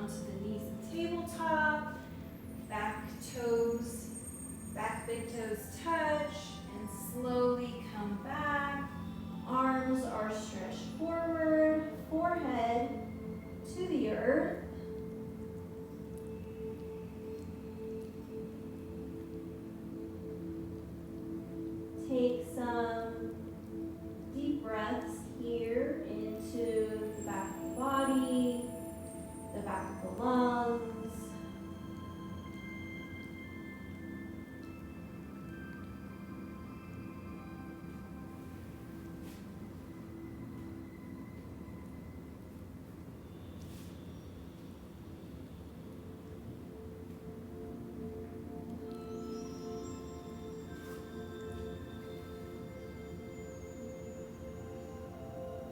onto the knees and tabletop. Back big toes touch, and slowly come back. Arms are stretched forward, forehead to the earth. Take some deep breaths here into the back of the body, the back of the lungs.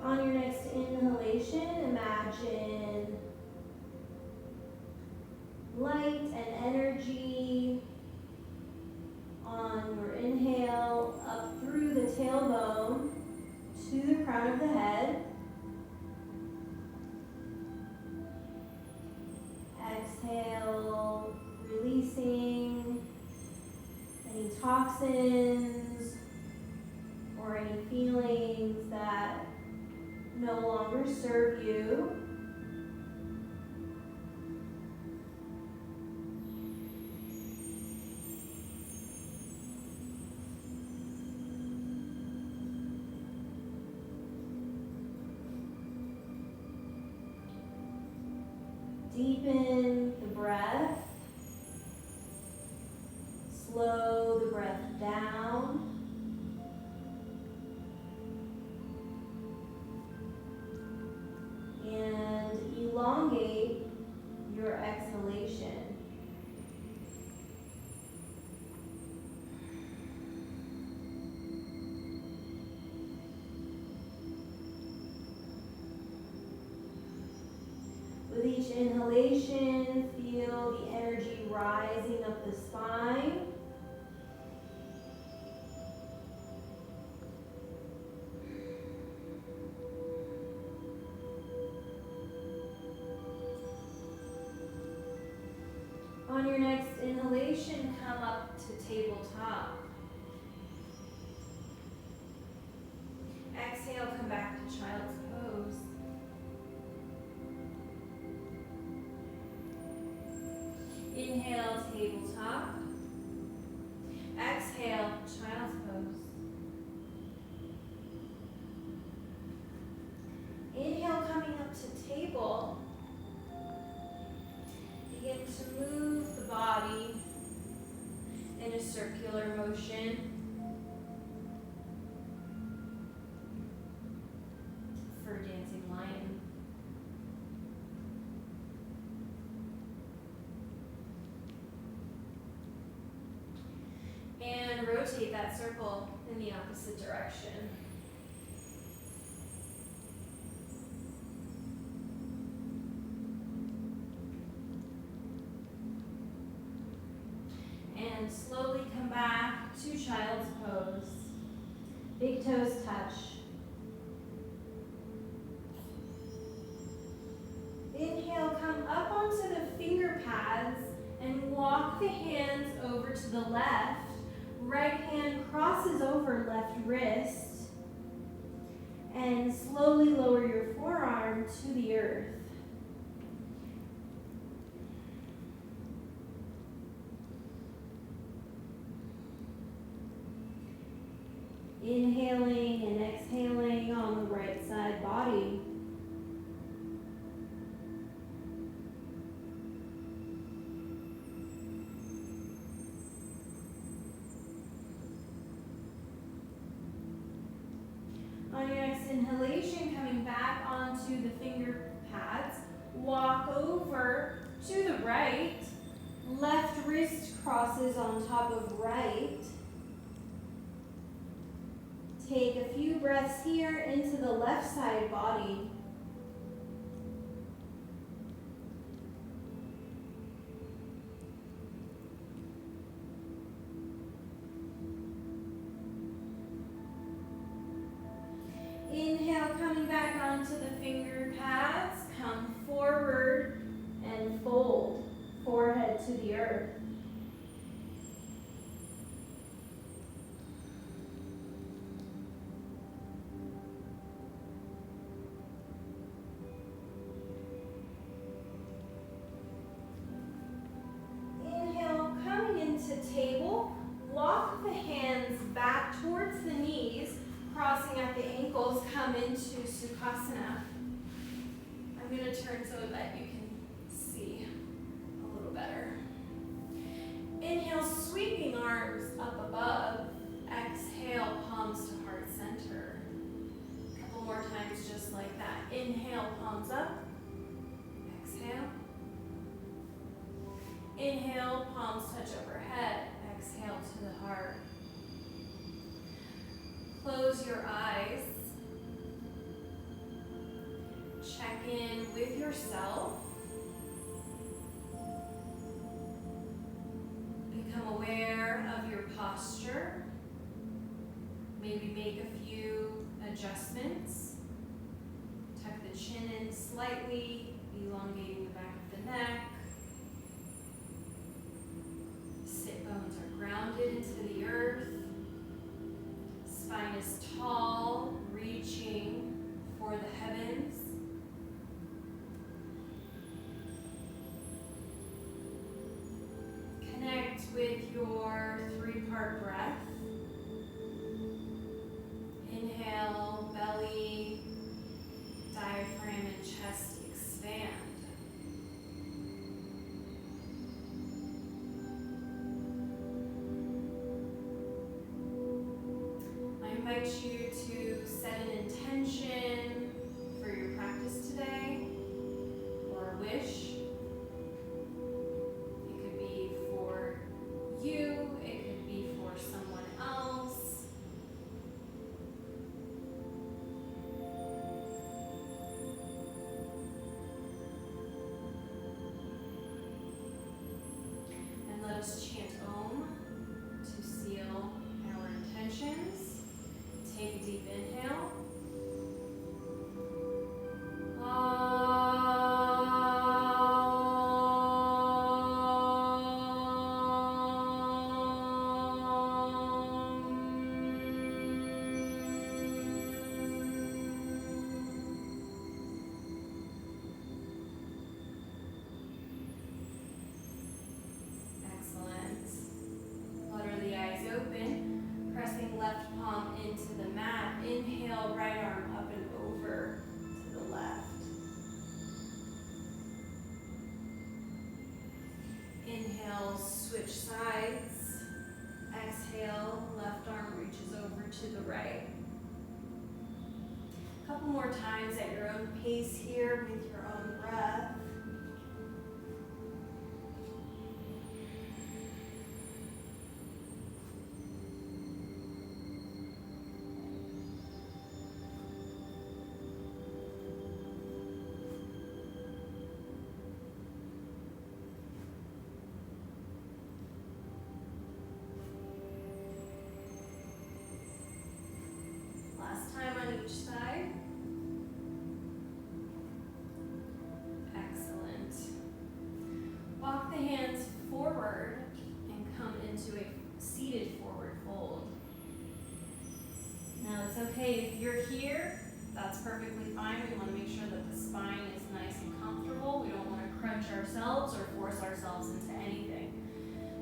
On your next inhalation, imagine light and energy on your inhale up through the tailbone to the crown of the head. Exhale, releasing any toxins or any feelings that no longer serve you. Deepen the breath. Slow the breath down. And elongate your exhalation. With each inhalation, feel the energy rising up the spine. On your next inhalation, come up to tabletop. Exhale, come back to child's pose. Inhale, tabletop. Exhale, child's pose. Inhale, coming up to table. Begin to move the body in a circular motion. For dancing lion. And rotate that circle in the opposite direction. And slowly come back to child's pose. Big toes touch. Inhale, come up onto the finger pads and walk the hands over to the left. Right hand crosses over left wrist. And slowly lower your forearm to the earth. Inhaling and exhaling on the right side body. On your next inhalation, coming back onto the finger pads, walk over to the right. Left wrist crosses on top of right. Take a few breaths here into the left side body. Inhale, coming back onto the finger pads. Come forward and forward. Inhale, coming into table. Walk the hands back towards the knees, crossing at the ankles, come into Sukhasana. I'm going to turn so that you can see a little better. Inhale, sweeping arms up above. Exhale, palms to heart center. A couple more times just like that. Inhale, palms up. Exhale. Inhale, palms touch overhead. Exhale to the heart. Close your eyes. Check in with yourself. Become aware of your posture. Maybe make a few adjustments. Tuck the chin in slightly, elongating the back of the neck. Sit bones are grounded into the earth. Spine is tall, reaching for the heavens. Connect with your three-part breath. Inhale, belly, diaphragm, and chest expand. I invite you to set an intention for your practice today, or a wish. It could be for you, it could be for someone else. And let us chant Om to seal our intentions. Take a deep inhale. Excellent. Flutter the eyes open, pressing left palm into the mat. Inhale, right arm up and over to the left. Inhale, switch sides. Exhale, left arm reaches over to the right. A couple more times at your own pace here with your own breath. Last time on each side. Excellent. Walk the hands forward and come into a seated forward fold. Now it's okay if you're here, that's perfectly fine. We want to make sure that the spine is nice and comfortable. We don't want to crunch ourselves or force ourselves into anything.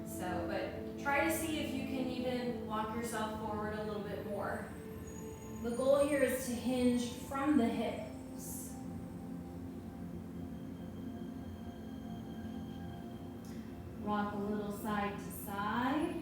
So, but try to see if you can even walk yourself forward a little bit more. The goal here is to hinge from the hips. Rock a little side to side.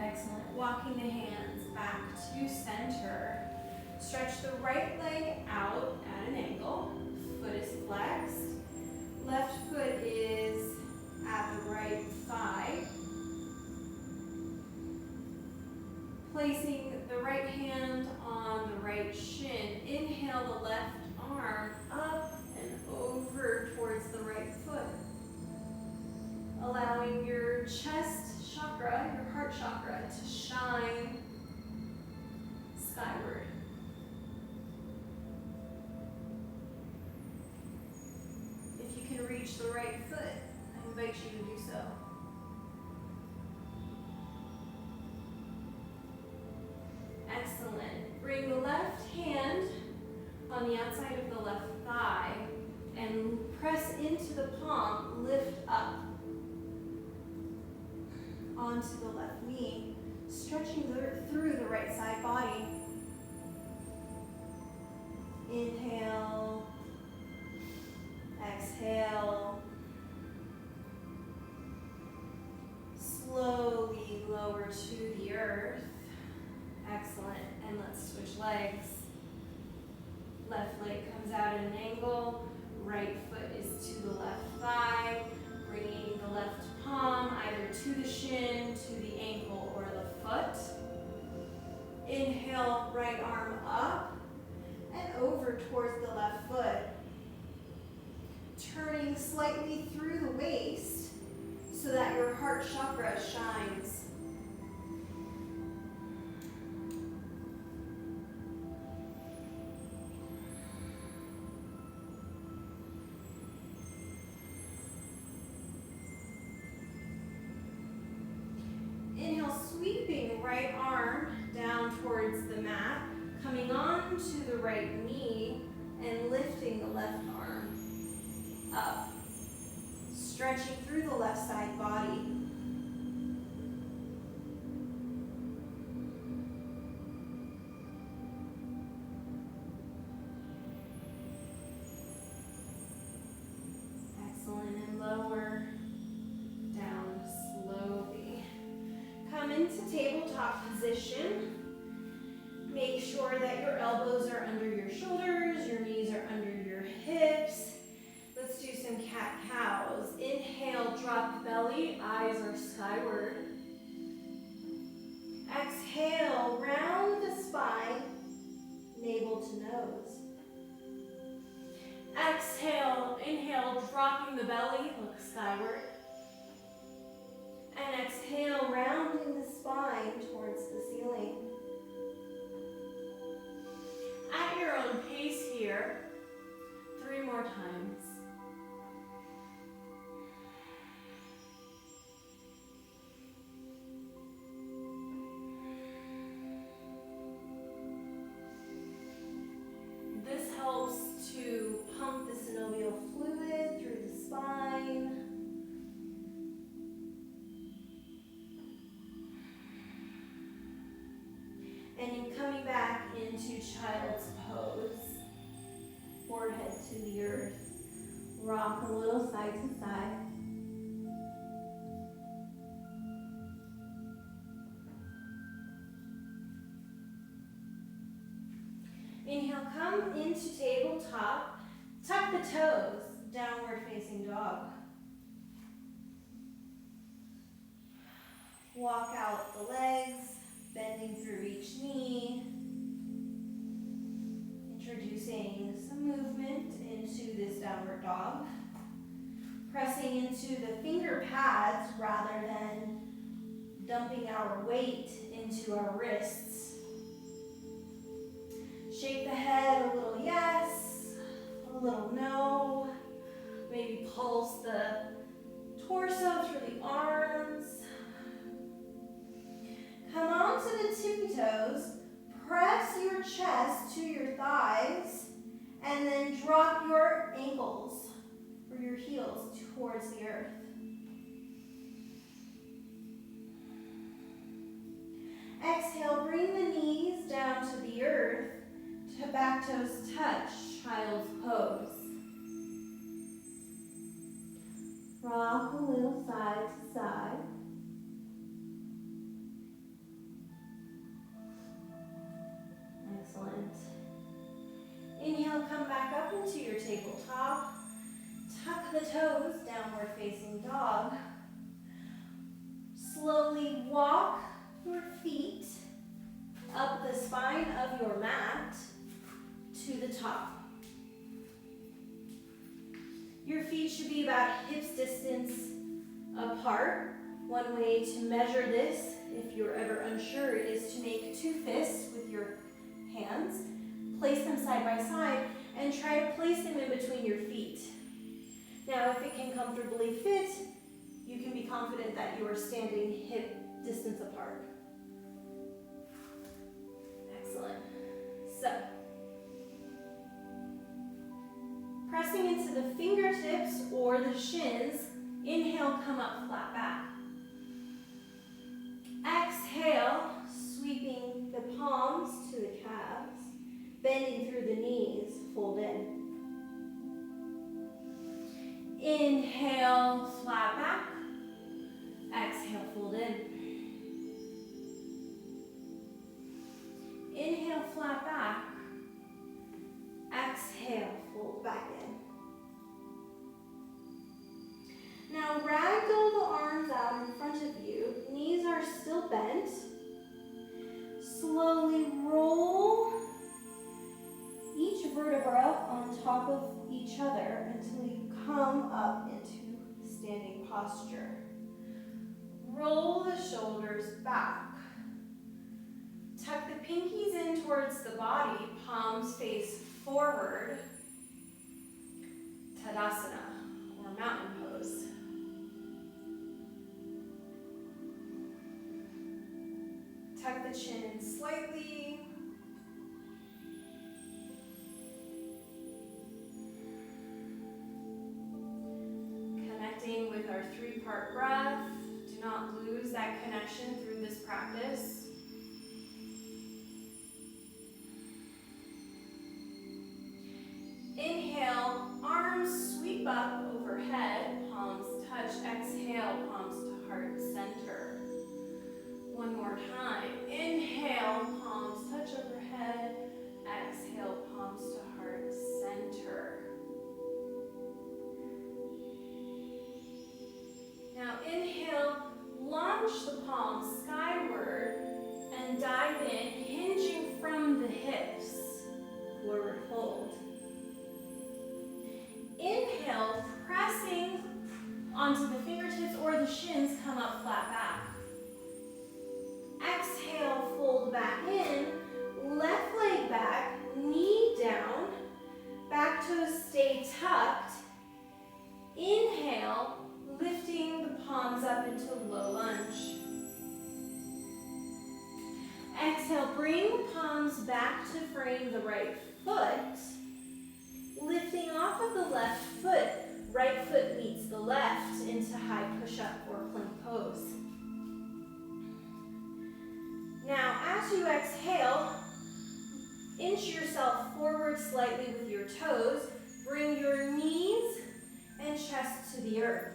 Excellent. Walking the hands back to center. Stretch the right leg out at an angle. Foot is flexed. Left foot is at the right thigh. Placing the right hand on the right shin. Inhale the left arm up and over towards the right foot. Allowing your chest chakra, your heart chakra, to shine skyward. If you can reach the right foot, I invite you to do so. Excellent. Bring the left hand on the outside of the left thigh and press into the palm, lift up onto the left knee, stretching through the right side body. Inhale, exhale. Slowly lower to the earth. Excellent. And let's switch legs. Left leg comes out at an angle. Right foot is to the left thigh. Bringing the left palm either to the shin, to the ankle, or the foot. Inhale, right arm up and over towards the left foot. Turning slightly through the waist so that your heart chakra shines. Inhale, sweeping right arm down towards the mat, coming on to the right knee and lifting the left arm up. Stretching through the left side body. Excellent, and lower down slowly. Come into tabletop position. Make sure that your elbows are under your shoulders, your knees are under your hips. Let's do some cat-cows. Inhale, drop belly, eyes are skyward. Exhale, round the spine, navel to nose. Exhale, inhale, dropping the belly, look skyward. And exhale, rounding the spine towards the ceiling. At your own pace here, 3 more times. This helps to pump the synovial fluid through the spine. And in coming back into child's pose, forehead to the earth, rock a little side to side. Inhale, come into tabletop, tuck the toes, downward facing dog. Walk out the legs, bending through each knee. Introducing some movement into this downward dog. Pressing into the finger pads rather than dumping our weight into our wrists. Shake the head a little yes, a little no. Maybe pulse the torso through the arms. Come on to the tippy toes. Press your chest to your thighs and then drop your ankles or your heels towards the earth. Exhale, bring the knees down to the earth. Back toes touch, child's pose. Rock a little side to side. Excellent. Inhale, come back up into your tabletop. Tuck the toes, downward facing dog. Slowly walk your feet up the spine of your mat to the top. Your feet should be about hips distance apart. One way to measure this, if you're ever unsure, is to make 2 fists with your hands. Place them side by side and try to place them in between your feet. Now, if it can comfortably fit, you can be confident that you are standing hip distance apart. Excellent. So, pressing into the fingertips or the shins, inhale, come up, flat back. Exhale, sweeping the palms to the calves, bending through the knees, fold in. Inhale, flat back. Exhale, fold in. Inhale, flat back. Exhale, fold back in. Now ragdoll the arms out in front of you. Knees are still bent. Slowly roll each vertebra on top of each other until you come up into standing posture. Roll the shoulders back. Tuck the pinkies in towards the body, palms face forward. Tadasana, or mountain pose. Tuck the chin in slightly. Connecting with our three-part breath. Do not lose that connection through this practice. Inhale, arms sweep up overhead, palms touch. Exhale, palms to heart center. One more time. Inhale, palms touch overhead. Exhale, palms to heart center. Now inhale, launch the palms skyward and dive in, hinging from the hips. Forward fold. Inhale, pressing onto the fingertips or the shins, come up flat back. Exhale, fold back in, left leg back, knee down, back toes stay tucked. Inhale, lifting the palms up into low lunge. Exhale, bring the palms back to frame the right foot. Lifting off of the left foot, right foot meets the left into high push-up or plank pose. Now, as you exhale, inch yourself forward slightly with your toes. Bring your knees and chest to the earth.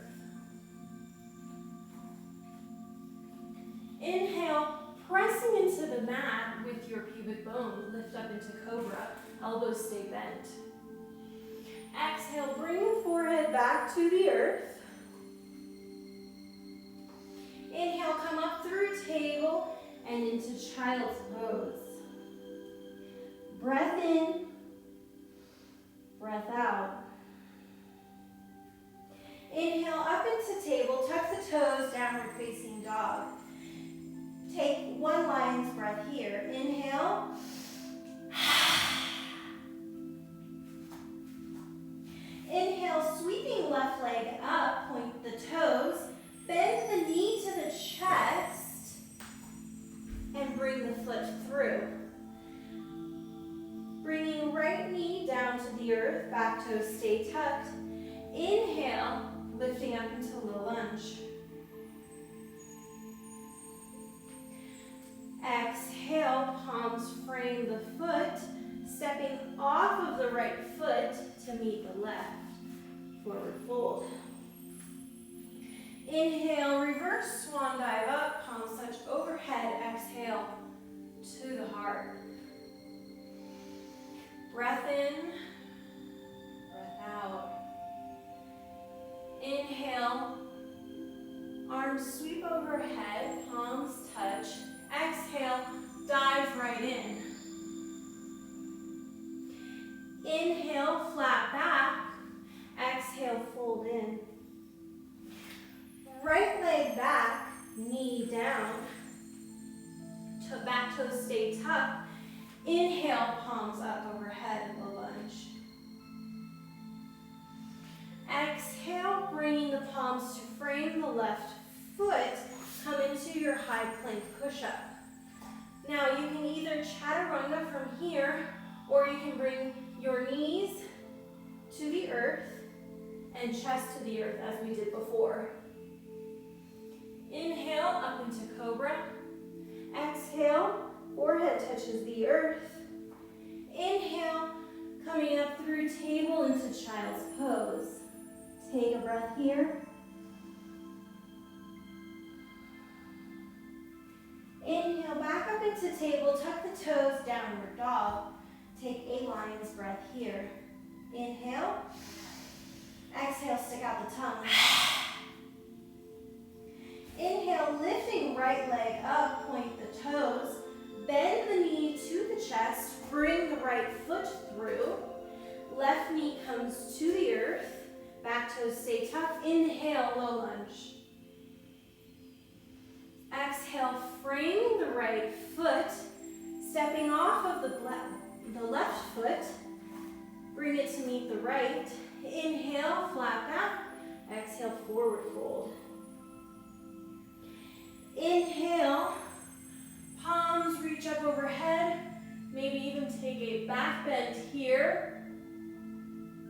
Inhale, pressing into the mat with your pubic bone. Lift up into cobra, elbows stay bent. Exhale, bring the forehead back to the earth. Inhale, come up through table and into child's pose. Breath in, breath out. Inhale, up into table, tuck the toes, downward facing dog. Take one lion's breath here. Inhale. Inhale, sweeping left leg up, point the toes, bend the knee to the chest, and bring the foot through. Bringing right knee down to the earth, back toes stay tucked. Inhale, lifting up into low lunge. Exhale, palms frame the foot, stepping off of the right foot to meet the left. Forward fold. Inhale, reverse swan dive up, palms touch overhead. Exhale to the heart. Breath in, breath out. Inhale, arms sweep overhead, palms touch. Exhale, dive right in. Inhale, flat back. Exhale, fold in. Right leg back, knee down. Back toes stay tucked. Inhale, palms up overhead, low lunge. Exhale, bringing the palms to frame the left foot. Come into your high plank push-up. Now you can either chaturanga from here, or you can bring your knees to the earth and chest to the earth as we did before. Inhale, up into cobra. Exhale, forehead touches the earth. Inhale, coming up through table into child's pose. Take a breath here. Inhale, back up into table, tuck the toes, downward dog. Take a lion's breath here. Inhale. Exhale, stick out the tongue. Inhale, lifting right leg up, point the toes. Bend the knee to the chest, bring the right foot through. Left knee comes to the earth. Back toes stay tucked. Inhale, low lunge. Exhale, framing the right foot, stepping off of the left foot. Bring it to meet the right. Inhale, flat back. Exhale, forward fold. Inhale, palms reach up overhead. Maybe even take a back bend here.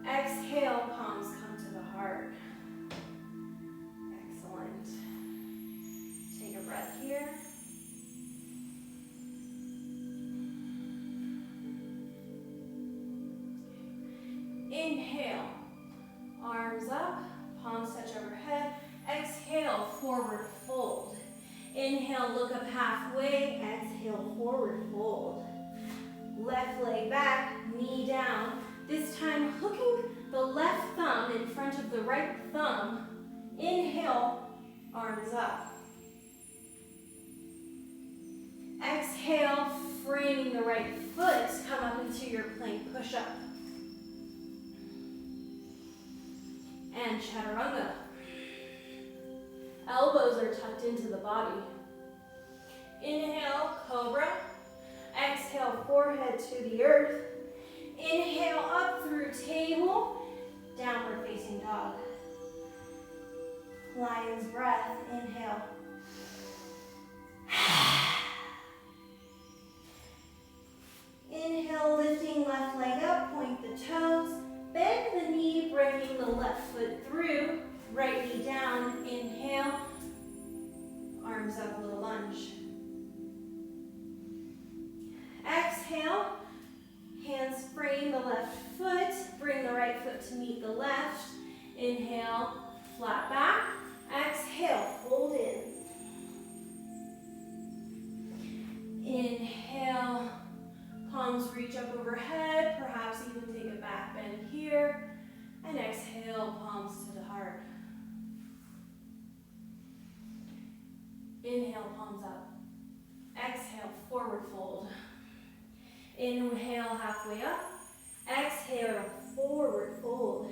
Exhale, palms come to the heart. Excellent. Take a breath here. Inhale, arms up, palms touch overhead. Exhale, forward fold. Inhale, look up halfway. Exhale, forward fold. Left leg back, knee down. This time, hooking the left thumb in front of the right thumb. Inhale, arms up. Exhale, framing the right foot. Come up into your plank push-up. And chaturanga. Elbows are tucked into the body. Inhale, cobra. Exhale, forehead to the earth. Inhale, up through table. Downward facing dog. Lion's breath. Inhale. Inhale, lifting left leg up, point the toes. Bend the knee, bringing the left foot through. Right knee down. Inhale. Arms up, little lunge. Exhale. Hands frame the left foot. Bring the right foot to meet the left. Inhale, flat back. Exhale, fold in. Inhale, palms reach up overhead. Perhaps even take a back bend here. And exhale, palms to the heart. Inhale, palms up. Exhale, forward fold. Inhale, halfway up. Exhale, forward fold.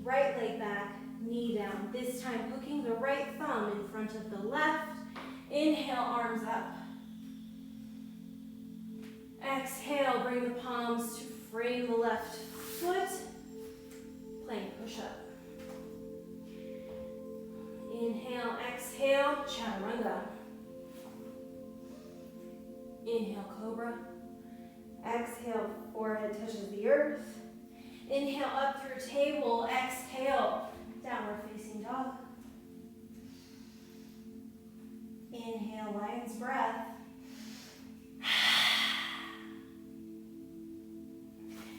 Right leg back, knee down. This time, hooking the right thumb in front of the left. Inhale, arms up. Exhale, bring the palms to frame the left foot. Plank push-up. Inhale, exhale, chaturanga. Inhale, cobra. Exhale, forehead touches the earth. Inhale, up through table. Exhale, downward facing dog. Inhale, lion's breath.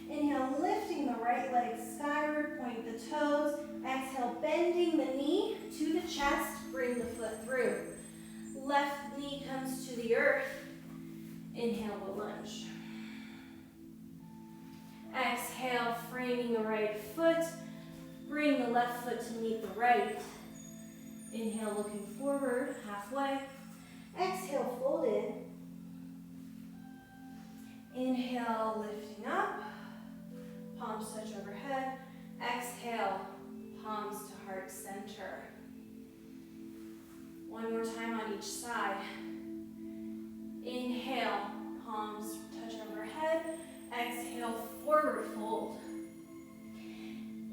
Inhale, lifting the right leg skyward, point the toes. Exhale, bending the knee to the chest, bring the foot through. Left knee comes to the earth. Inhale, low lunge. Exhale, framing the right foot. Bring the left foot to meet the right. Inhale, looking forward, halfway. Exhale, fold in. Inhale, lifting up. Palms touch overhead. Exhale, palms to heart center. One more time on each side. Inhale, palms touch overhead. Exhale, forward fold.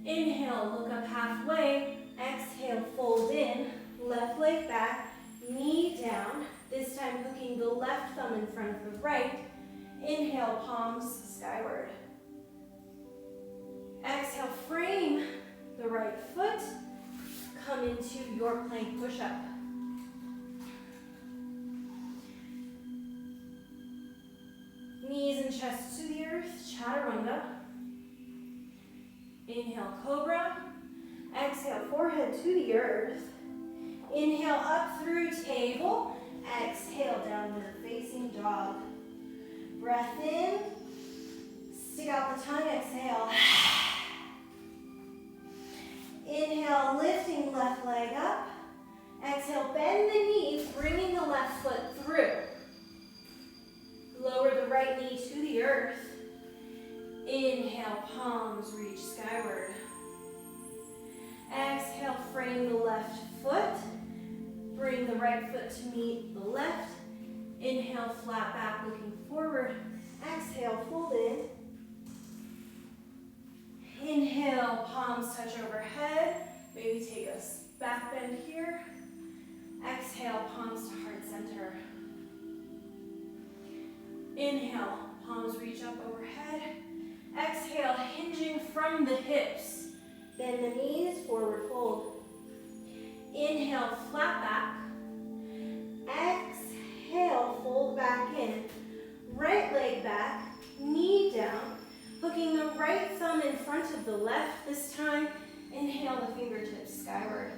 Inhale, look up halfway. Exhale, fold in. Left leg back, knee down. This time hooking the left thumb in front of the right. Inhale, palms skyward. Exhale, frame the right foot. Come into your plank push-up. Knees and chest to the earth, chaturanga. Inhale, cobra. Exhale, forehead to the earth. Inhale, up through table. Exhale, downward facing dog. Breath in. Stick out the tongue, exhale. Inhale, lifting left leg up. Exhale, bend the knee, bringing the left foot through. Lower the right knee to the earth. Inhale, palms reach skyward. Exhale, frame the left foot. Bring the right foot to meet the left. Inhale, flat back, looking forward. Exhale, fold in. Inhale, palms touch overhead. Maybe take a back bend here. Exhale, palms to heart center. Inhale, palms reach up overhead. Exhale, hinging from the hips. Bend the knees, forward fold. Inhale, flat back. Exhale, fold back in. Right leg back, knee down. Hooking the right thumb in front of the left. This time, inhale the fingertips skyward.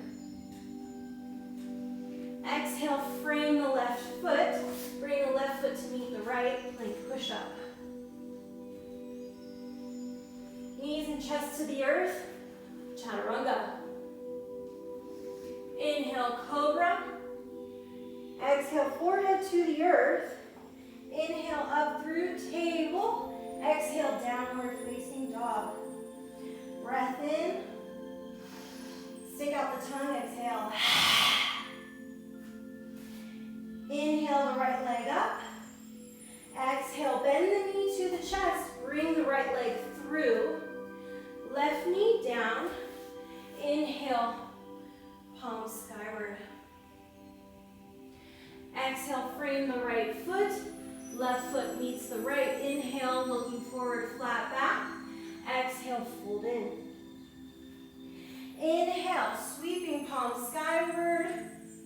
Exhale, frame the left foot. Bring the left foot to meet the right, plank push-up. Knees and chest to the earth, chaturanga. Inhale, cobra. Exhale, forehead to the earth. Inhale, up through table. Exhale, downward facing dog. Breath in. Stick out the tongue, exhale. Inhale the right leg up. Exhale, bend the knee to the chest. Bring the right leg through. Left knee down. Inhale, palms skyward. Exhale, frame the right foot. Left foot meets the right. Inhale, looking forward, flat back. Exhale, fold in. Inhale, sweeping palms skyward,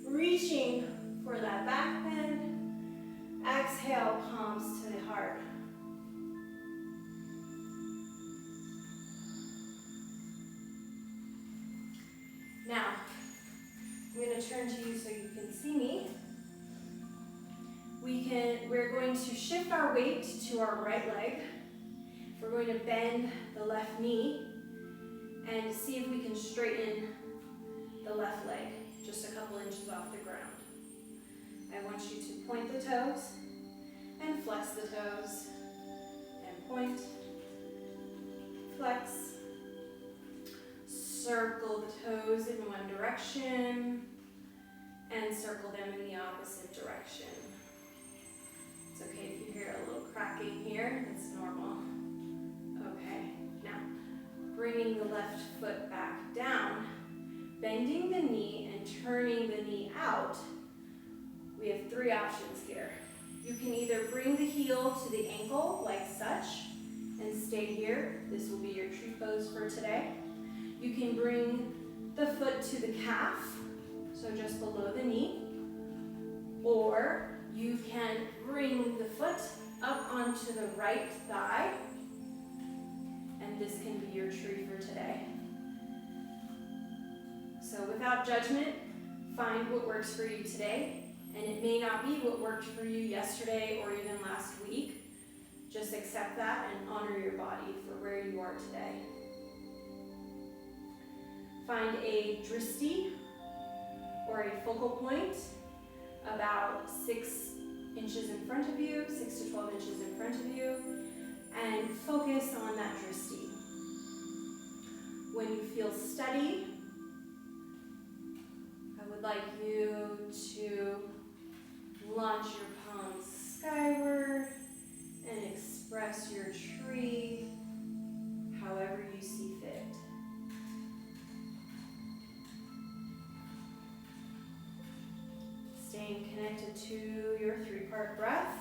reaching for that back bend. Exhale, palms to the heart. Now, I'm going to turn to you so you can see me. We're going to shift our weight to our right leg. We're going to bend the left knee and see if we can straighten the left leg just a couple inches off the ground. I want you to point the toes and flex the toes and point, flex, circle the toes in one direction and circle them in the opposite direction. It's okay if you hear a little cracking here, it's normal. Okay, now bringing the left foot back down, bending the knee and turning the knee out. We have three options here. You can either bring the heel to the ankle like such and stay here. This will be your tree pose for today. You can bring the foot to the calf, so just below the knee, or you can bring the foot up onto the right thigh, and this can be your tree for today. So without judgment, find what works for you today, and it may not be what worked for you yesterday or even last week. Just accept that and honor your body for where you are today. Find a drishti, or a focal point, about 6 inches in front of you, 6 to 12 inches in front of you, and focus on that drishti. When you feel steady, I would like you to launch your palms skyward staying connected to your 3-part breath.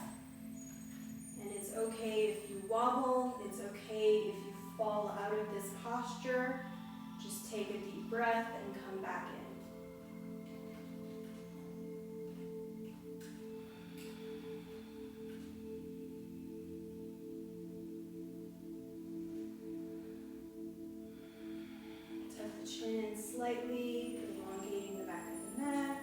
And it's okay if you wobble, it's okay if you fall out of this posture. Just take a deep breath and come back in. Tuck the chin in slightly, elongating the back of the neck.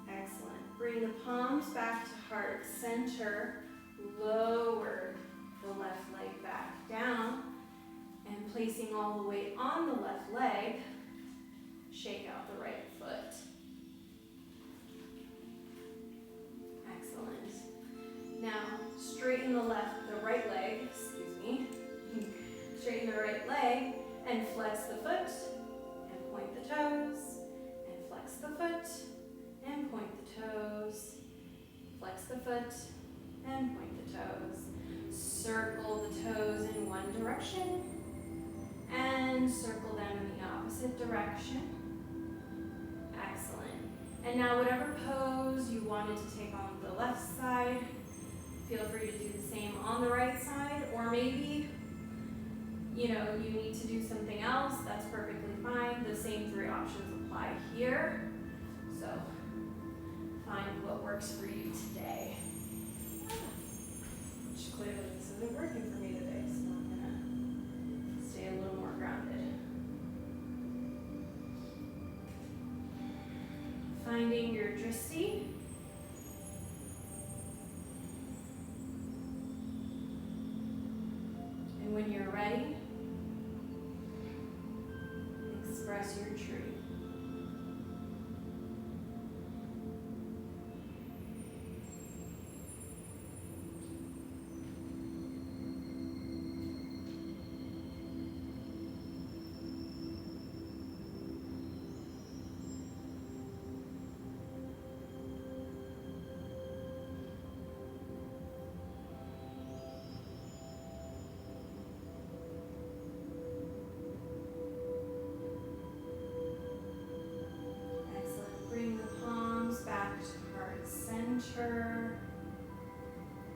Excellent. Bring the palms back to heart center. Lower the left leg back down. And placing all the weight on the left leg, shake out the right foot. Excellent. Now, straighten the right leg, straighten the right leg and flex the foot and point the toes and flex the foot and point the toes. Flex the foot and point the toes. Circle the toes in one direction and circle them in the opposite direction. Excellent. And now whatever pose you wanted to take on the left side, feel free to do the same on the right side, or maybe you need to do something else, that's perfectly fine. The same 3 options apply here. So find what works for you today. Which clearly this isn't working for me today, so I'm gonna stay a little more grounded. Finding your drishti. And when you're ready, express your truth.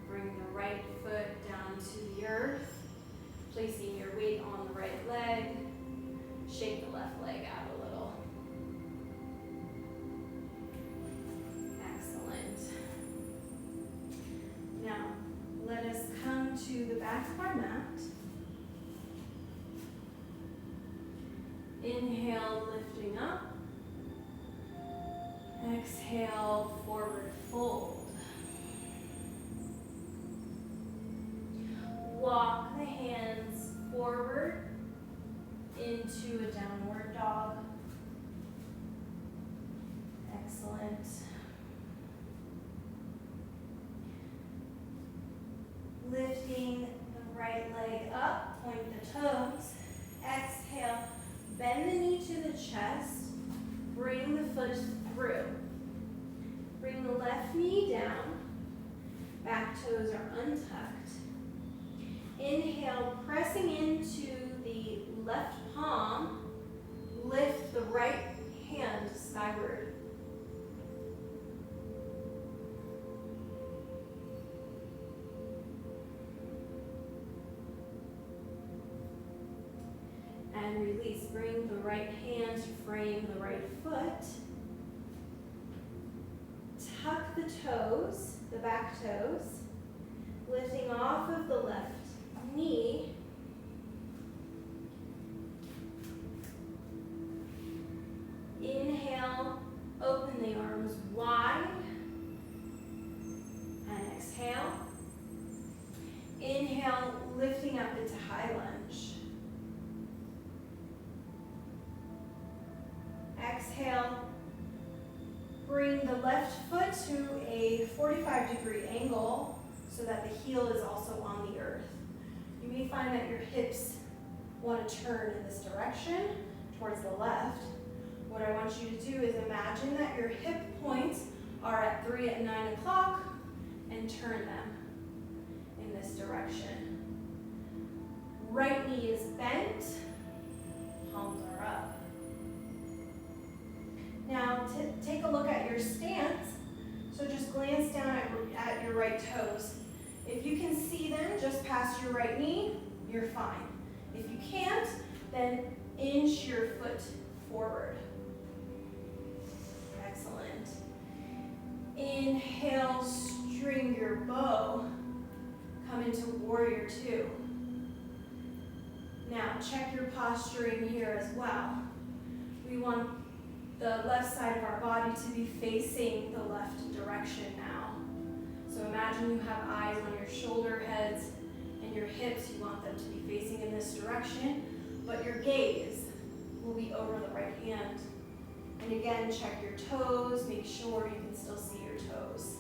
Bring the right foot down to the earth, placing your weight on the right leg. Shake the left leg out a little. Excellent. Now, let us come to the back of our mat. Inhale, lifting up. Exhale, forward fold. Walk the hands forward into a downward dog. Excellent. Lifting the right leg up, point the toes. Exhale, bend the knee to the chest. Bring the foot through. Bring the left knee down. Back toes are untucked. Inhale, pressing into the left palm. Lift the right hand skyward. And release. Bring the right hand to frame the right foot. Tuck the toes, the back toes, lifting off of the left knee. Inhale, open the arms wide. And exhale. Inhale, lifting up into high lunge. Exhale, bring the left foot to a 45-degree angle so that the heel is also on the earth. You may find that your hips want to turn in this direction towards the left. What I want you to do is imagine that your hip points are at 3 and 9 o'clock and turn them in this direction. Right knee is bent, palms are up. Now take a look at right toes. If you can see them just past your right knee, you're fine. If you can't, then inch your foot forward. Excellent. Inhale, string your bow. Come into warrior two. Now check your posturing here as well. We want the left side of our body to be facing the left direction now. So imagine you have eyes on your shoulder heads and your hips. You want them to be facing in this direction, but your gaze will be over the right hand. And again, check your toes. Make sure you can still see your toes.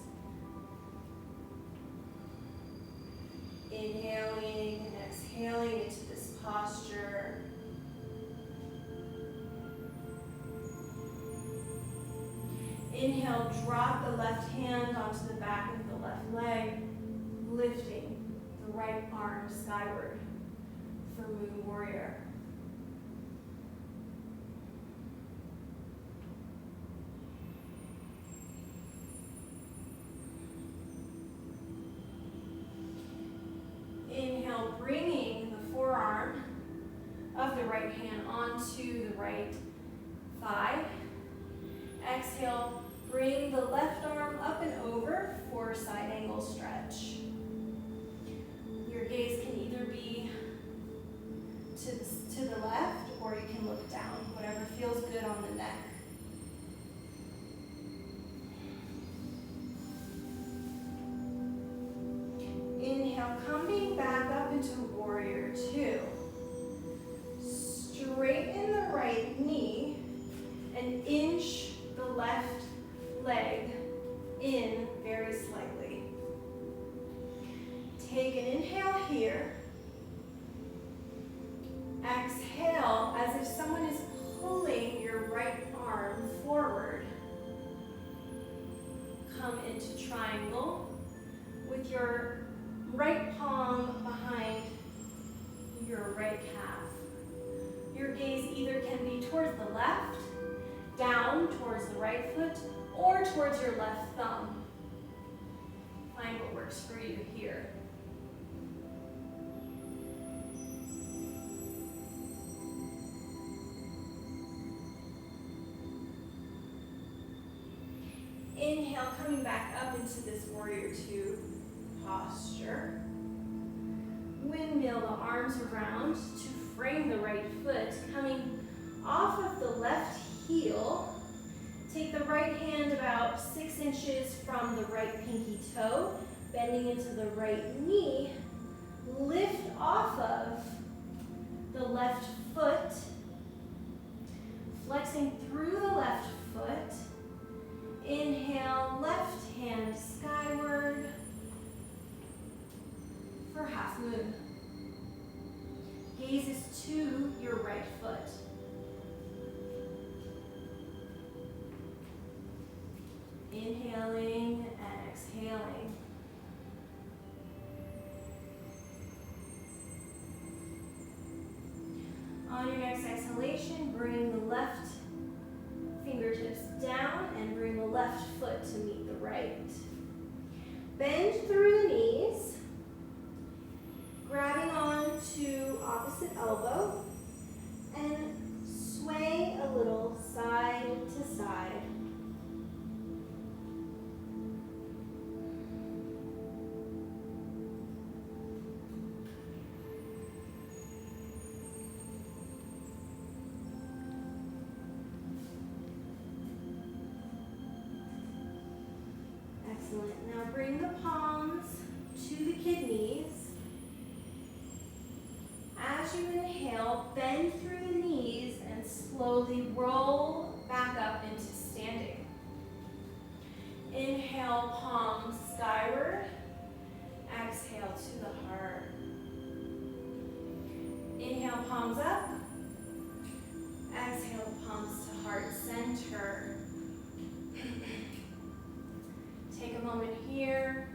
Inhaling and exhaling into this posture. Inhale, drop the left hand onto the back of the left leg, lifting the right arm skyward for Moon Warrior. Inhale, bringing the forearm of the right hand onto the right thigh. Exhale, bring the left arm up and over for a side angle stretch. Your gaze can either be to the left or you can look down, whatever feels good on the neck. Inhale, coming back up into warrior two. Straighten the right knee and inch the left leg in very slightly. Take an inhale here. Exhale as if someone is pulling your right arm forward. Come into triangle with your right palm behind your right calf. Your gaze either can be towards the left, down towards the right foot, or towards your left thumb. Find what works for you here. Inhale, coming back up into this warrior two posture. Windmill the arms around to frame the right foot, coming off of the left heel. Take the right hand about 6 inches from the right pinky toe, bending into the right knee. Lift off of the left foot, flexing through the left foot. Inhale, left hand skyward for half moon. Gaze is to your right foot. Inhaling and exhaling. On your next exhalation, bring the left fingertips down and bring the left foot to meet the right. Bend through the knees, grabbing on to opposite elbow, and sway a little side to side. Excellent. Now bring the palms to the kidneys. As you inhale, bend through the knees and slowly roll back up into standing. Inhale, palms skyward. Exhale to the heart. Inhale, palms up. Exhale, palms to heart center. Take a moment here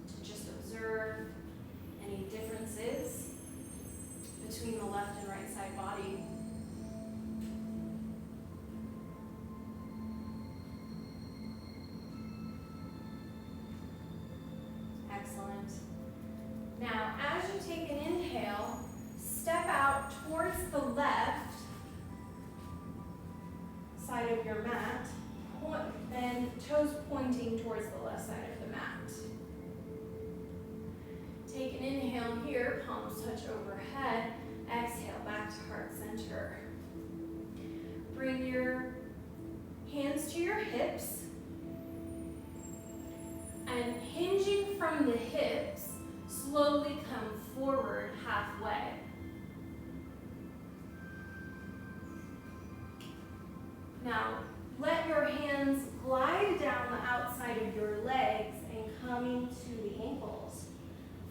to just observe any differences between the left and right side body. Excellent. Now, as you take an inhale, step out towards the left side of your mat, and toes pointing towards the left side of the mat. Take an inhale here, palms touch overhead. Exhale, back to heart center. Bring your hands to your hips, and hinging from the hips, slowly come forward halfway. Now, let your hands glide down the outside of your legs and coming to the ankles.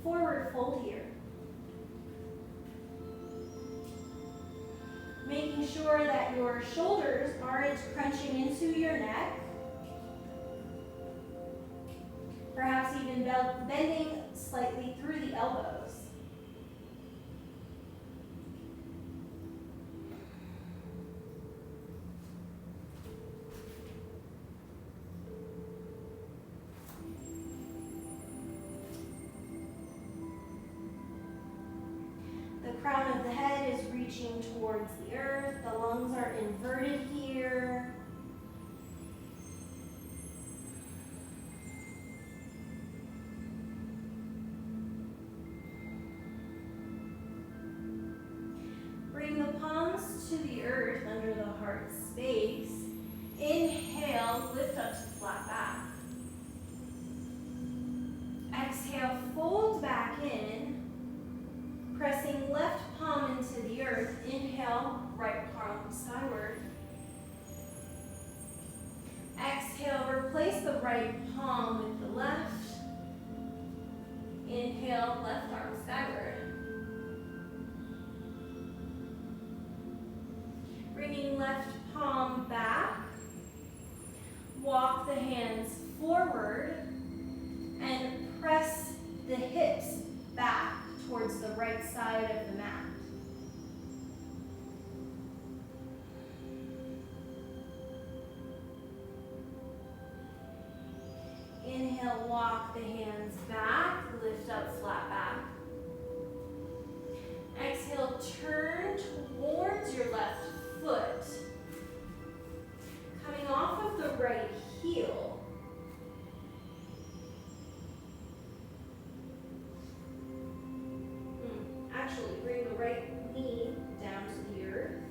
Forward fold here. Making sure that your shoulders aren't crunching into your neck. Perhaps even bending slightly through the elbows. The crown of the head is reaching towards the earth. The lungs are inverted here. Bring the palms to the earth under the heart space. Inhale, lift up to flat back. Exhale, fold back in. Pressing left palm into the earth. Inhale, right palm skyward. Exhale, replace the right palm with the left. Inhale, left arm skyward. Bringing left palm back. Walk the hands forward and press the hips back towards the right side of the mat. Inhale, walk the hands back, lift up, flat back. Exhale, turn towards your left foot. Coming off of the right heel. Actually, bring the right knee down to the earth.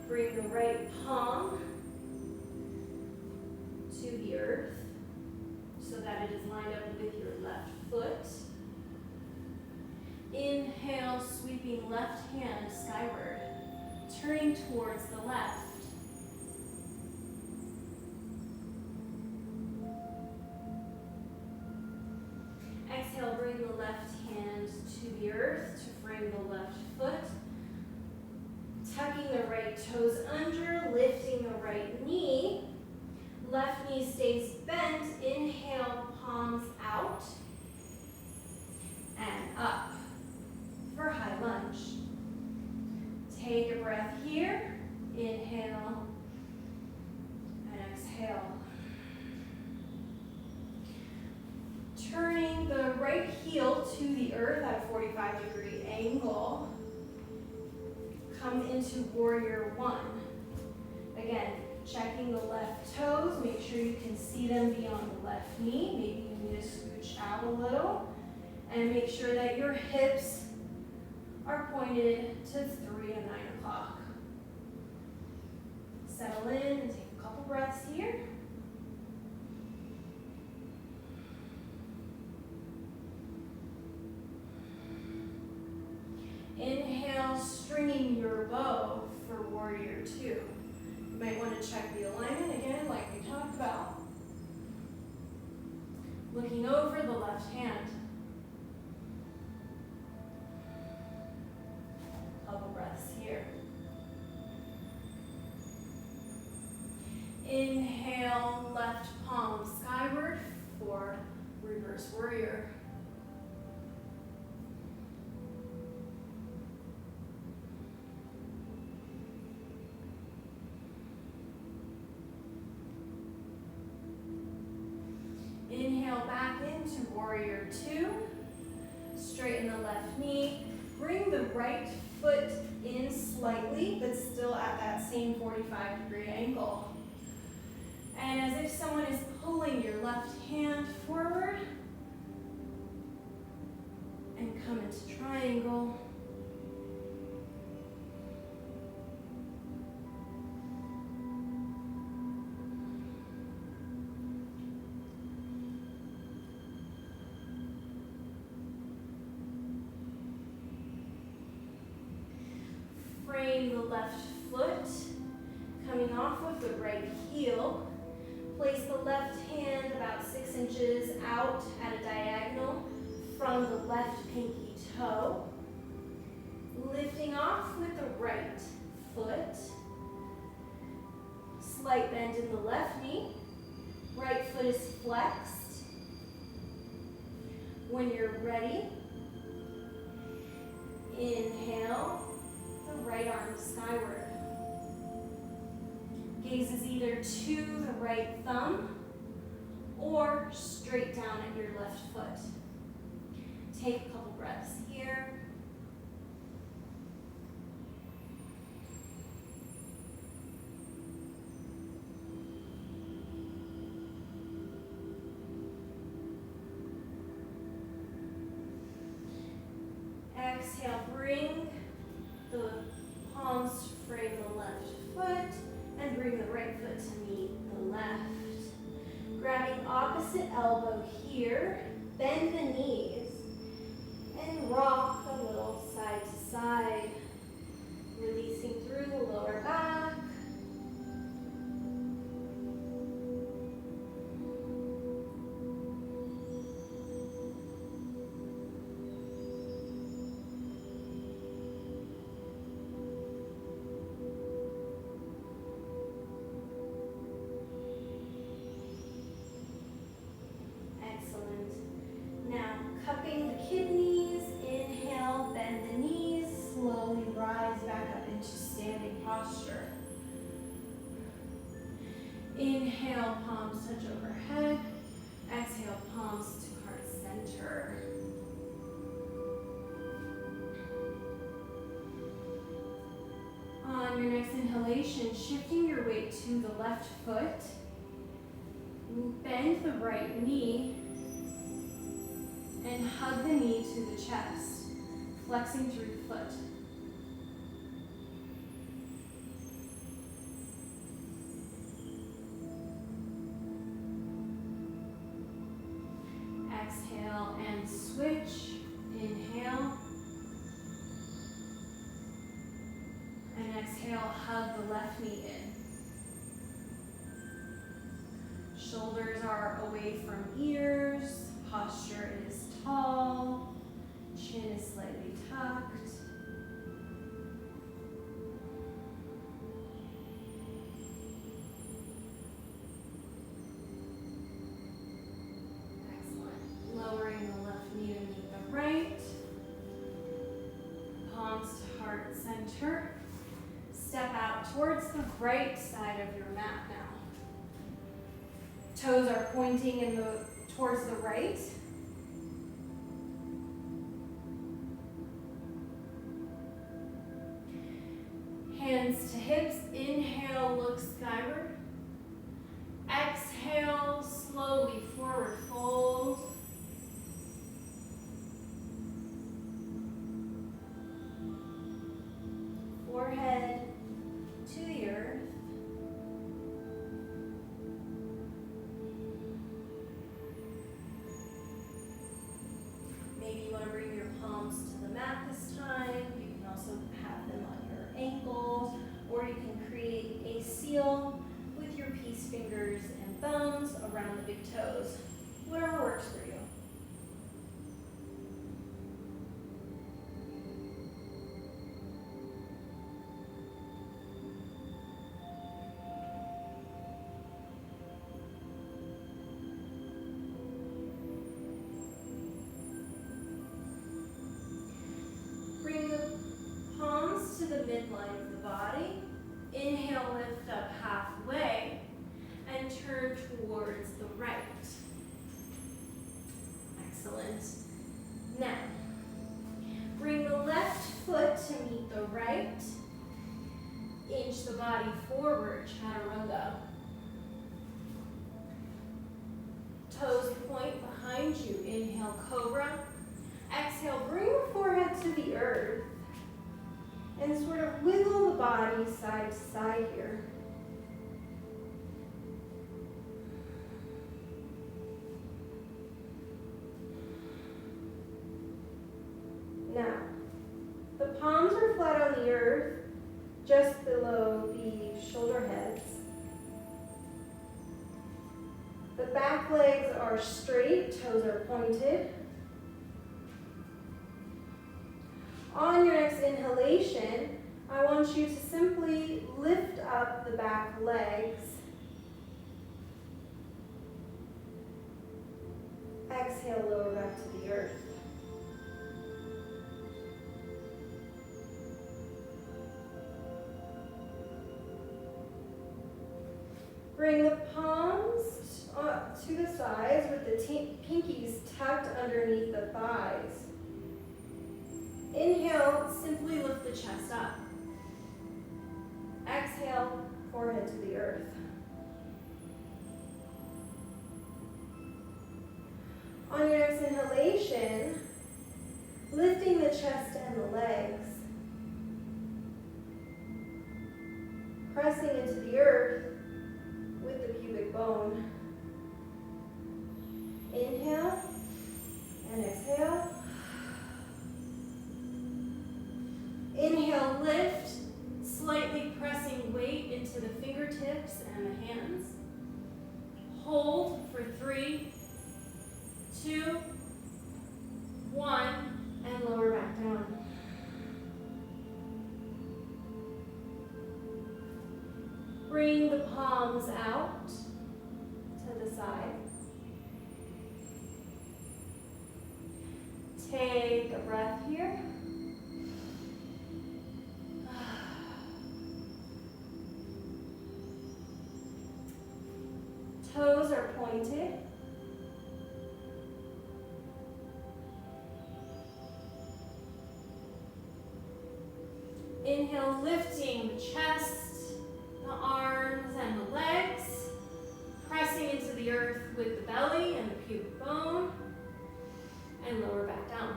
Bring the right palm to the earth so that it is lined up with your left foot. Inhale, sweeping left hand skyward, turning towards the left. Exhale, bring the left hand to the earth to frame the left foot. Tucking the right toes under, lifting the right knee. Left knee stays bent. Inhale, palms out and up for high lunge. Take a breath here. Inhale and exhale. Turning the right heel to the earth at a 45-degree angle. Come into warrior one. Again, checking the left toes. Make sure you can see them beyond the left knee. Maybe you need to scooch out a little. And make sure that your hips are pointed to 3 and 9 o'clock. Settle in and take a couple breaths here. Inhale, stringing your bow for warrior two. You might want to check the alignment again, like we talked about. Looking over the left hand. Couple breaths here. Inhale, left palm skyward for reverse warrior. Inhale back into to warrior two. Straighten the left knee. Bring the right foot in slightly, but still at that same 45-degree angle. And as if someone is pulling your left hand forward, and come into triangle. Frame the left foot, coming off of the right heel. Place the left hand about 6 inches out at a diagonal from the left pinky toe. Lifting off with the right foot. Slight bend in the left knee. Right foot is flexed. When you're ready, inhale. Right arm skyward. Gaze is either to the right thumb or straight down at your left foot. Take a couple breaths here. Exhale, bring the palms to frame the left foot and bring the right foot to meet the left. Grabbing opposite elbow here, bend the knees and rock a little side to side, releasing through the lower back. Cupping the kidneys, inhale, bend the knees, slowly rise back up into standing posture. Inhale, palms touch overhead. Exhale, palms to heart center. On your next inhalation, shifting your weight to the left foot. Bend the right knee. And hug the knee to the chest, flexing through the foot. Exhale and switch. Inhale. And exhale, hug the left knee in. Shoulders are away from ears. Posture is tall, chin is slightly tucked. Excellent. Lowering the left knee to meet the right. Palms to heart center. Step out towards the right side of your mat now. Toes are pointing towards the right. Hands to hips. Inhale, look skyward. Exhale, slowly forward fold. Forehead to the earth. Maybe you want to bring your palms to the mat this time. You can also have them on your ankles, or you can create a seal with your peace fingers and thumbs around the big toes. Whatever works for you. To the midline of the body. Inhale, lift up halfway and turn towards the right. body side to side here. Now, the palms are flat on the earth, just below the shoulder heads. The back legs are straight, toes are pointed. On your next inhalation, I want you to simply lift up the back legs. Exhale, lower back to the earth. Bring the palms up to the sides with the pinkies tucked underneath the thighs. Inhale, simply lift the chest up. Exhale, forehead to the earth. On your next inhalation, lifting the chest and the legs. Pressing into the earth with the pubic bone. Inhale and exhale. Inhale, lift, slightly pressing weight into the fingertips and the hands. Hold for 3, 2, 1, and lower back down. Bring the palms out to the sides. Take a breath here. Toes are pointed. Inhale, lifting the chest, the arms and the legs, pressing into the earth with the belly and the pubic bone, and lower back down.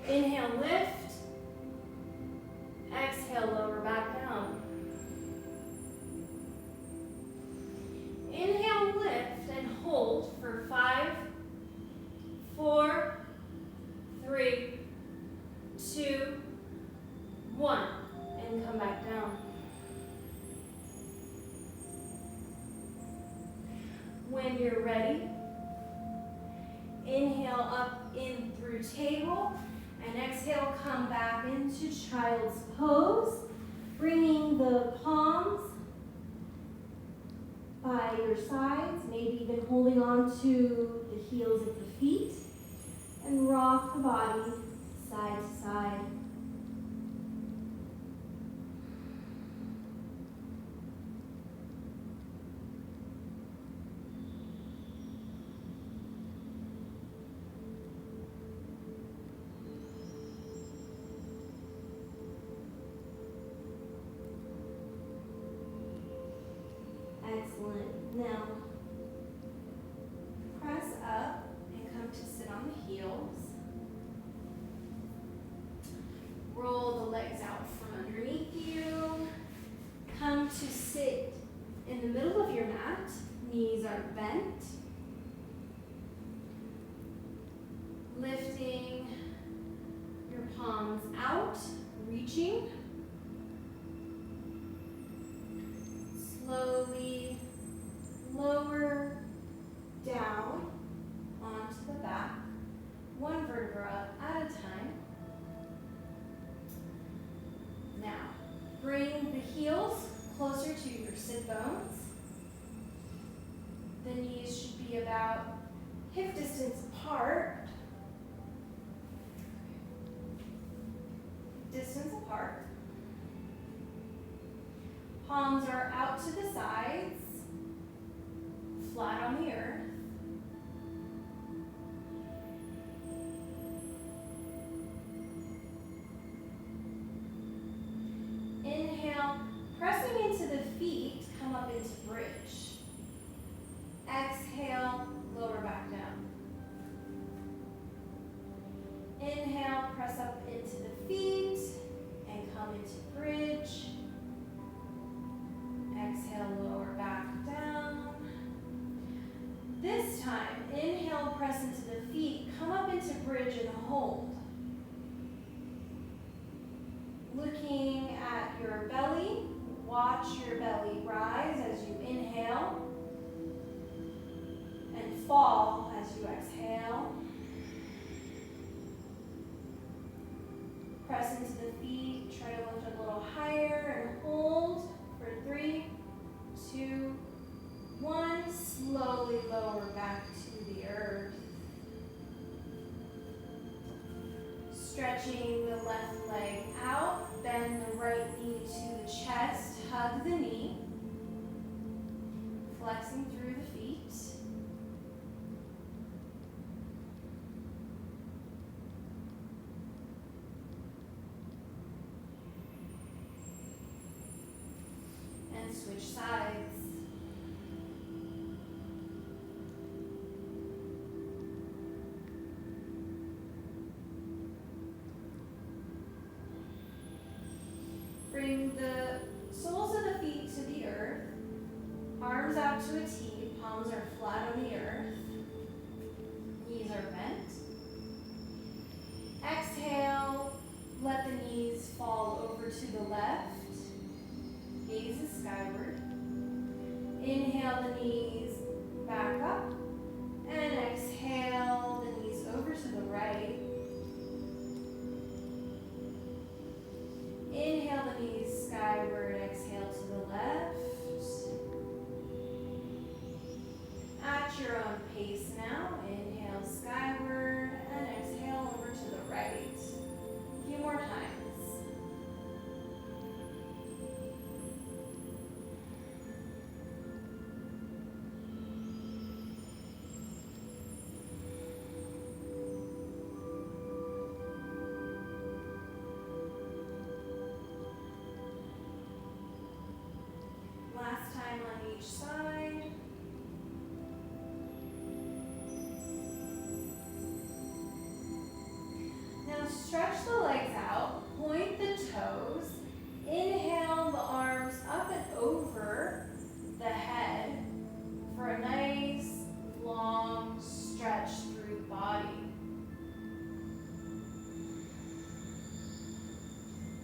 Inhale, lift. Exhale, lower back down. Inhale, lift and hold for 5, 4, 3, 2, 1, and come back down. When you're ready, inhale up in through table, and exhale, come back into child's pose, bringing the palms by your sides, maybe even holding on to the heels of the feet, and rock the body side to side. Excellent. Now, press up and come to sit on the heels. Roll the legs out from underneath you. Come to sit in the middle of your mat. Knees are bent. Lifting your palms out, reaching. Slowly lower down onto the back, one vertebra at a time. Now, bring the heels closer to your sit bones. The knees should be about hip distance apart. Palms are out to the sides, flat on the earth. Inhale, pressing into the feet, come up into bridge. Exhale, lower back down. Inhale. watch your belly rise as you inhale and fall as you exhale. Press into the feet, try to lift up a little higher and hold for 3, 2, 1. Slowly lower back to the earth. Stretching the left leg out, bend the right knee to the chest, hug the knee, flexing through the feet. And switch sides. Bring the soles of the feet to the earth, arms out to a T, palms are flat on the earth, knees are bent. Exhale, let the knees fall over to the left, gaze is skyward. Inhale the knees back up, and exhale the knees over to the right. Inhale the knees skyward, exhale to the left. At your own pace now, inhale skyward and exhale over to the right. A few more times. Last time on each side. Now stretch the legs out, point the toes, inhale the arms up and over the head for a nice long stretch through the body.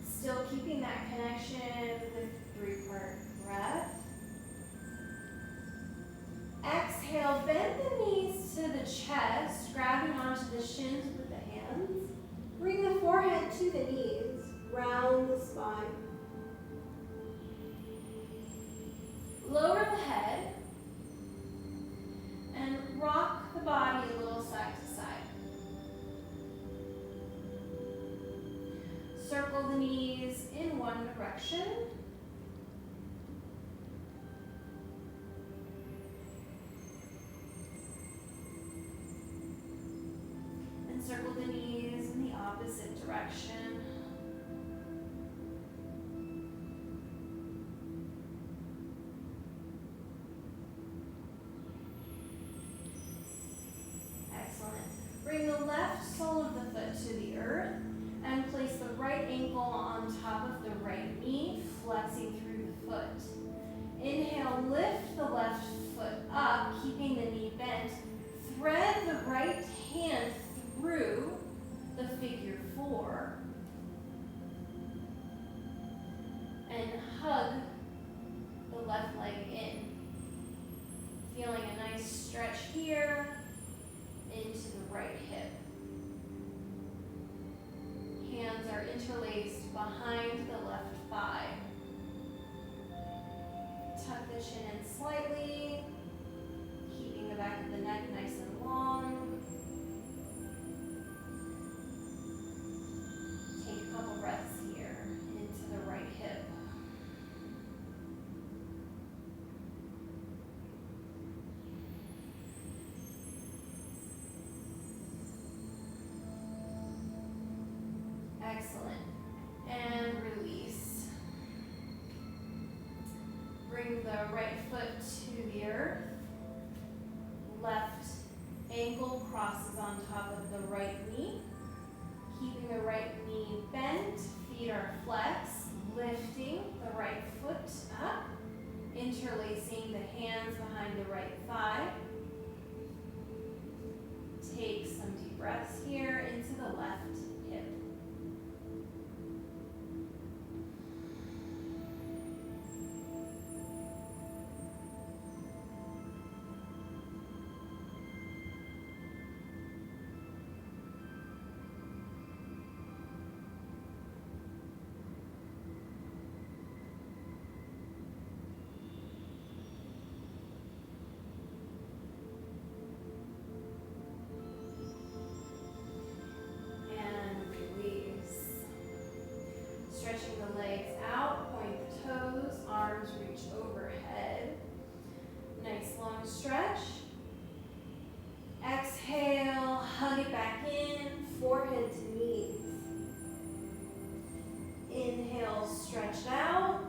Still keeping that connection with the 3-part breath. Exhale, bend the knees to the chest, grabbing onto the shins with the hands. Bring the forehead to the knees, round the spine. Lower the head and rock the body a little side to side. Circle the knees in one direction. And circle the knees in the opposite direction. Excellent. Bring the left sole of the foot to the earth and place the right ankle on top of the right knee, flexing through the foot. Inhale, lift the left foot up, keeping the knee bent. Thread the right hand through the figure 4 and hug the left leg in. Feeling a nice stretch here into the right hip. Hands are interlaced behind the left thigh. Tuck the chin in slightly, keeping the back of the neck nice and long. Take a couple breaths here into the right hip. Excellent. And release. Bring the right foot to the earth. Left ankle crosses on top of the right knee. Keeping the right knee bent, feet are flexed, lifting the right foot up, interlacing the hands behind the right thigh. Take some deep breaths here into the left hip. Stretching the legs out, point the toes, arms reach overhead. Nice long stretch. Exhale, hug it back in, forehead to knees. Inhale, stretch it out.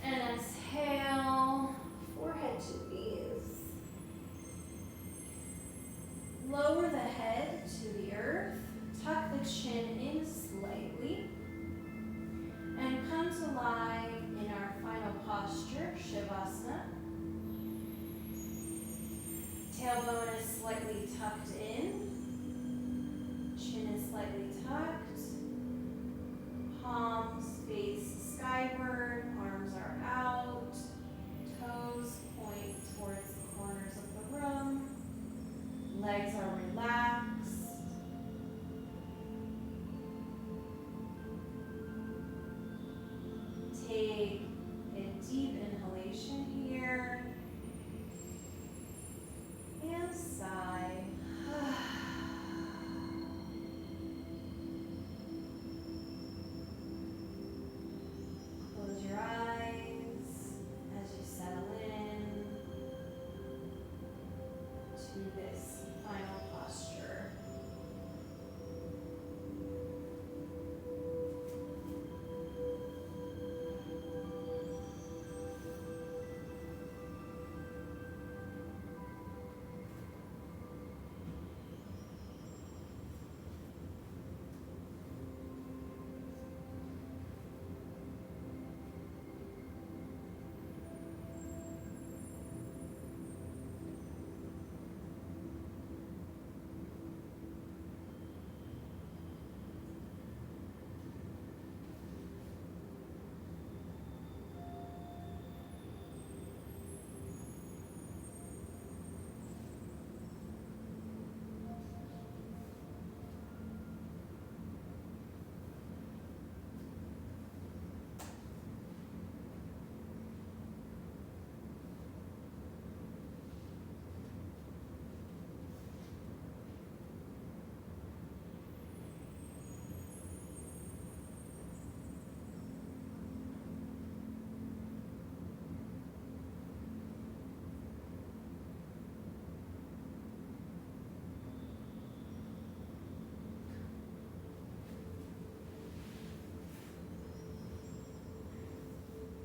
And exhale, forehead to knees. Lower the head to the earth, tuck the chin in slightly, and come to lie in our final posture, Shavasana. Tailbone is slightly tucked in, chin is slightly tucked, palms face skyward, arms are out, toes point towards the corners of the room, legs are relaxed. Take a deep inhalation here and sigh. Close your eyes as you settle in to this final posture.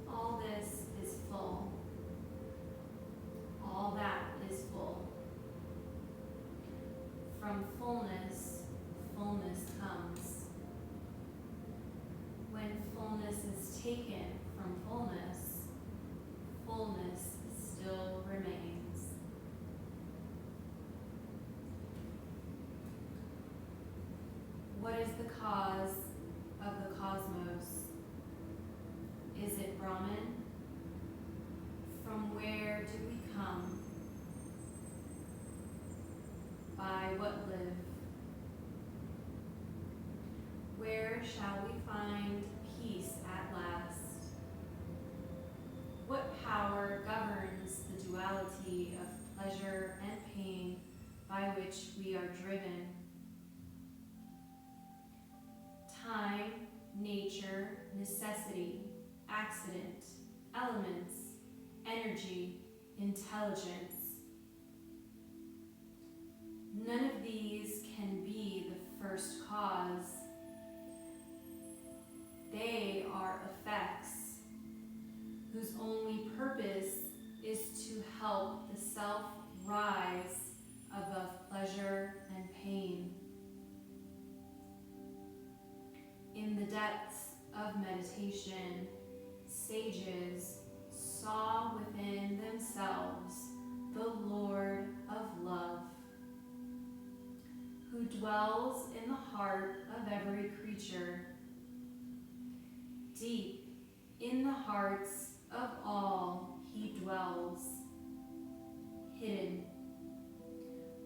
All this is full. All that is full. From fullness, fullness comes. When fullness is taken from fullness, fullness still remains. What is the cause of the cosmos? Is it Brahman? From where do we come? By what live? Where shall we find peace at last? What power governs the duality of pleasure and pain by which we are driven? Time, nature, necessity, accident, elements, energy, intelligence. None of these can be the first cause. They are effects whose only purpose is to help the self rise above pleasure and pain. In the depths of meditation, sages saw within themselves the Lord of love, who dwells in the heart of every creature, deep in the hearts of all he dwells, hidden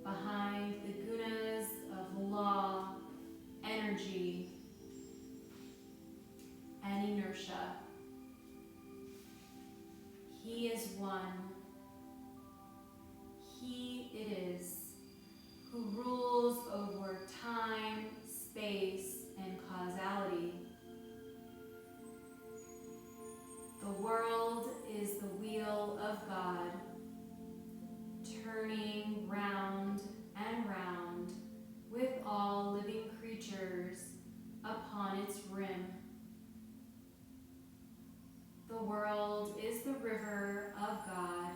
behind the gunas of law, energy, and inertia. He is one. He it is who rules over time, space, world is the river of God,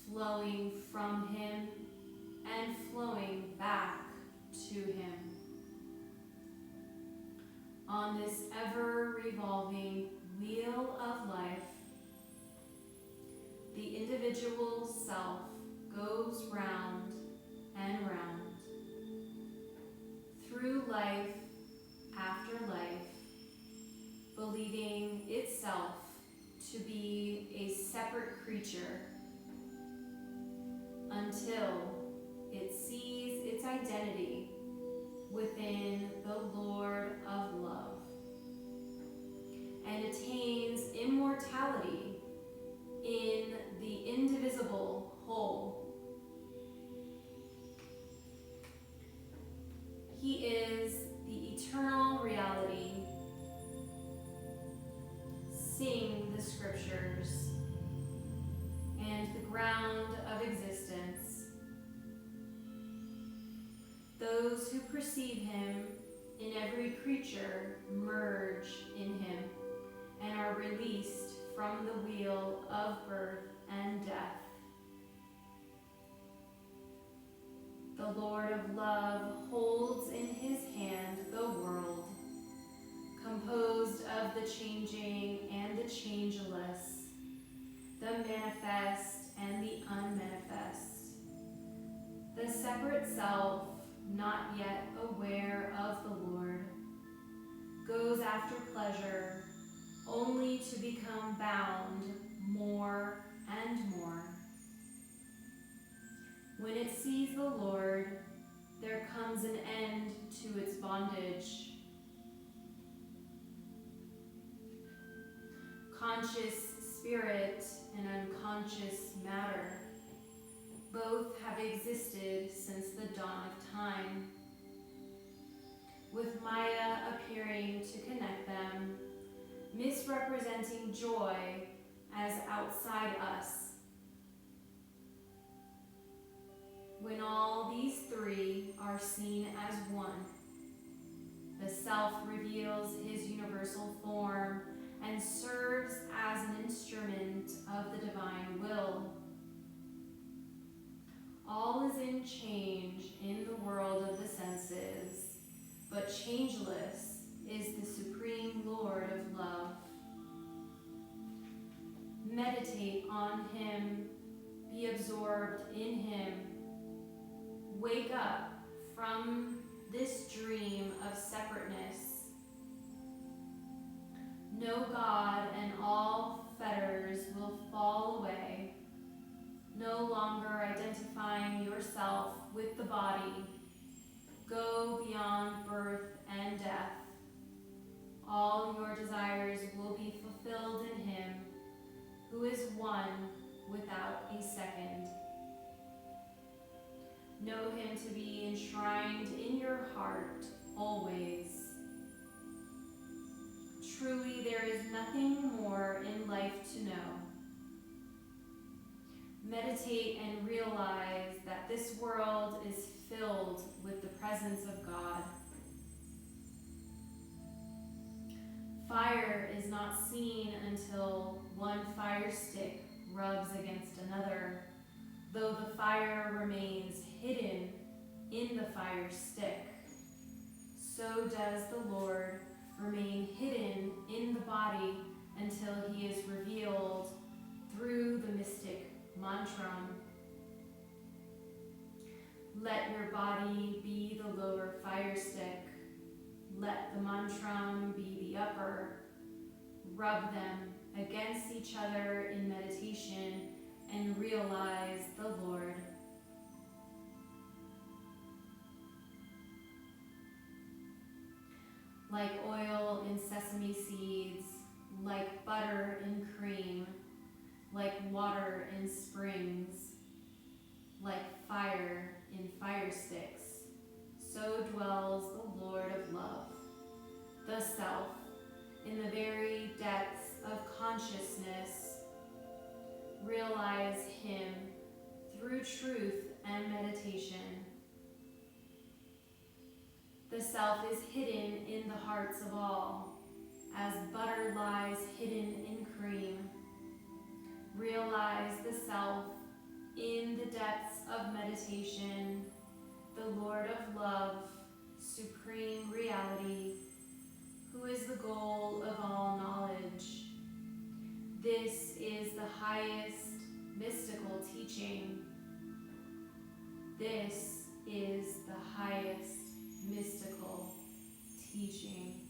flowing from him and flowing back to him. On this ever-revolving wheel of life, the individual self goes round and round, through life after life, believing itself to be a separate creature until it sees its identity within the Lord of love and attains immortality in the indivisible whole. He is the eternal reality. Sing the scriptures and the ground of existence. Those who perceive him in every creature merge in him and are released from the wheel of birth and death. The Lord of love holds in his hand the world, composed of the changing and the changeless, the manifest and the unmanifest. The separate self, not yet aware of the Lord, goes after pleasure only to become bound more and more. When it sees the Lord, there comes an end to its bondage. Conscious spirit and unconscious matter both have existed since the dawn of time, with Maya appearing to connect them, misrepresenting joy as outside us. When all these three are seen as one, the self reveals his universal form and serves as an instrument of the divine will. All is in change in the world of the senses, but changeless is the supreme Lord of love. Meditate on him, be absorbed in him. Wake up from this dream of separateness. Know God and all fetters will fall away, no longer identifying yourself with the body. Go beyond birth and death. All your desires will be fulfilled in him, who is one without a second. Know him to be enshrined in your heart always. Truly, there is nothing more in life to know. Meditate and realize that this world is filled with the presence of God. Fire is not seen until one fire stick rubs against another, though the fire remains hidden in the fire stick. So does the Lord remain hidden in the body until he is revealed through the mystic mantram. Let your body be the lower fire stick. Let the mantram be the upper. Rub them against each other in meditation and realize the Lord. Like oil in sesame seeds, like butter in cream, like water in springs, like fire in fire sticks, so dwells the Lord of love, the self, in the very depths of consciousness. Realize him through truth and meditation. The self is hidden in the hearts of all, as butter lies hidden in cream. meditation, the Lord of love, supreme reality, who is the goal of all knowledge. This is the highest mystical teaching. This is the highest mystical teaching.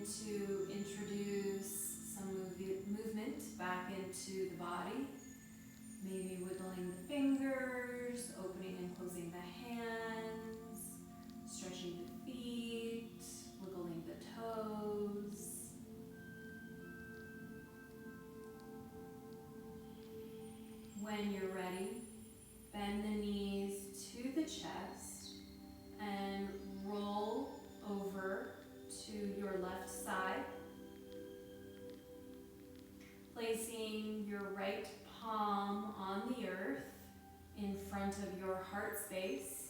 to introduce some movement back into the body. Maybe wiggling the fingers, opening and closing the hands, stretching the feet, wiggling the toes. When you're ready, bend the knees to the chest and roll over to your left side, placing your right palm on the earth in front of your heart space.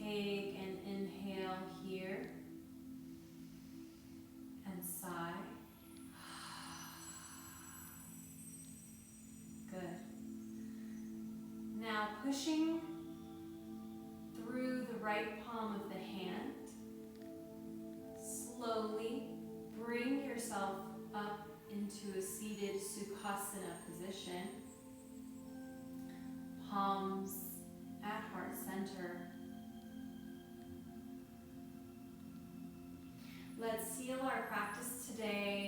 Take an inhale here and sigh. Good. Now pushing through the right palm of the hand, slowly bring yourself up into a seated Sukhasana position. Palms at heart center. Let's seal our practice today